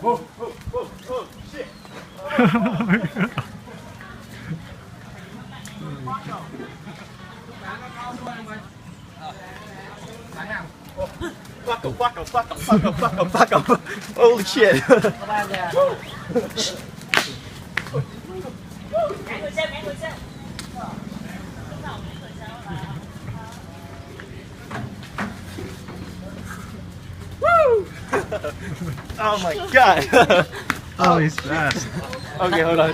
Oh, oh, oh, oh, shit. Fuck him, fuck him, fuck him, fuck him, fuck him, fuck him. Holy shit. Woo! Oh my god. Oh, he's fast. Okay, hold on.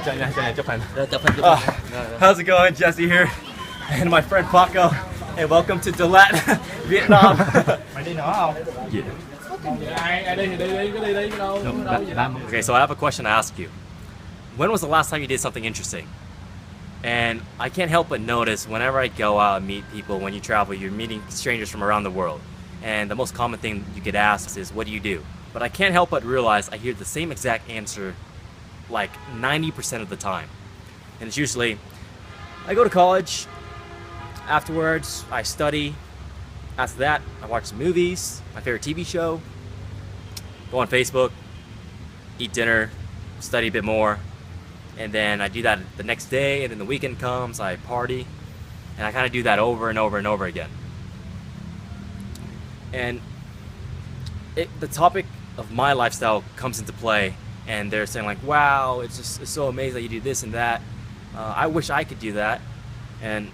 How's it going? Jesse here. And my friend Paco. And welcome to Dalat, Vietnam. Okay, so I have a question to ask you. When was the last time you did something interesting? And I can't help but notice whenever I go out and meet people, when you travel, you're meeting strangers from around the world. And the most common thing you get asked is, what do you do? But I can't help but realize I hear the same exact answer like 90% of the time. And it's usually, I go to college, afterwards I study, after that I watch some movies, my favorite TV show, go on Facebook, eat dinner, study a bit more, and then I do that the next day, and then the weekend comes, I party, and I kind of do that over and over and over again. And the topic of my lifestyle comes into play, and they're saying like, wow, it's so amazing that you do this and that. I wish I could do that. And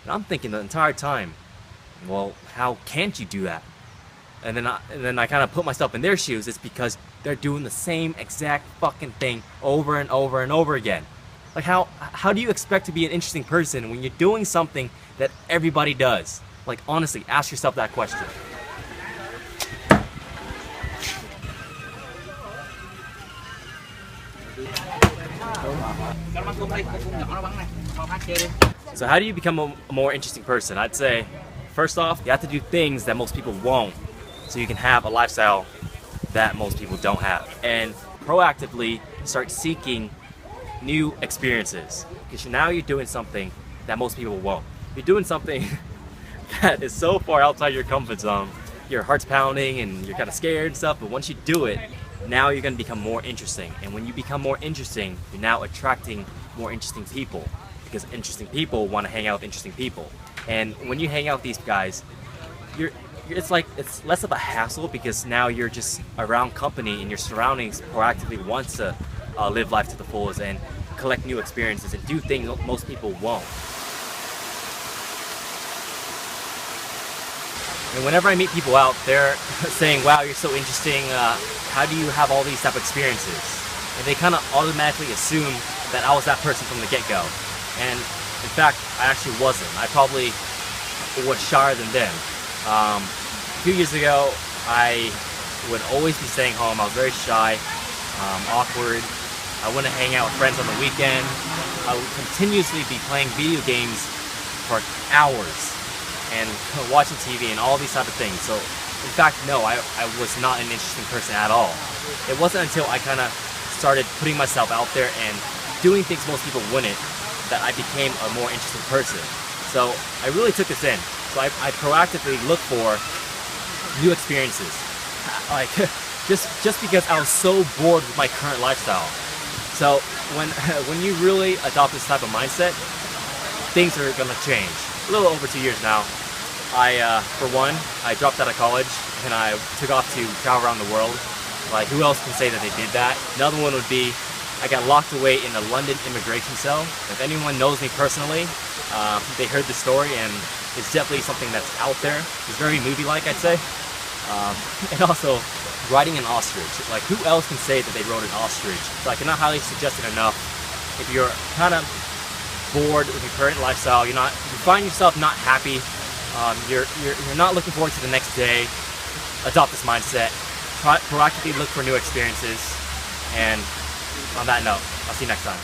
I'm thinking the entire time, well, how can't you do that? And then I kind of put myself in their shoes. It's because they're doing the same exact fucking thing over and over and over again. Like how do you expect to be an interesting person when you're doing something that everybody does? Like, honestly, ask yourself that question. So how do you become a more interesting person? I'd say, first off, you have to do things that most people won't, so you can have a lifestyle that most people don't have. And proactively start seeking new experiences, because now you're doing something that most people won't. You're doing something that is so far outside your comfort zone. Your heart's pounding and you're kind of scared and stuff, but once you do it, now you're going to become more interesting. And when you become more interesting, you're now attracting more interesting people, because interesting people want to hang out with interesting people. And when you hang out with these guys, it's less of a hassle, because now you're just around company and your surroundings proactively wants to live life to the fullest and collect new experiences and do things most people won't. And whenever I meet people out, they're saying, wow, you're so interesting, how do you have all these type of experiences? And they kind of automatically assume that I was that person from the get-go. And in fact, I actually wasn't. I probably was shyer than them. A few years ago, I would always be staying home. I was very shy, awkward. I wouldn't hang out with friends on the weekend. I would continuously be playing video games for hours and watching TV and all these type of things. So in fact, no, I was not an interesting person at all. It wasn't until I kind of started putting myself out there and doing things most people wouldn't that I became a more interesting person. So I really took this in. So I proactively look for new experiences. Like just because I was so bored with my current lifestyle. So when you really adopt this type of mindset, things are gonna change. A little over 2 years now. For one, I dropped out of college and I took off to travel around the world. Like, who else can say that they did that? Another one would be, I got locked away in a London immigration cell. If anyone knows me personally, they heard the story, and it's definitely something that's out there. It's very movie-like, I'd say. And also, riding an ostrich. Like, who else can say that they rode an ostrich? So I cannot highly suggest it enough. If you're kind of bored with your current lifestyle, you find yourself not happy, you're not looking forward to the next day, adopt this mindset, proactively look for new experiences, and on that note, I'll see you next time.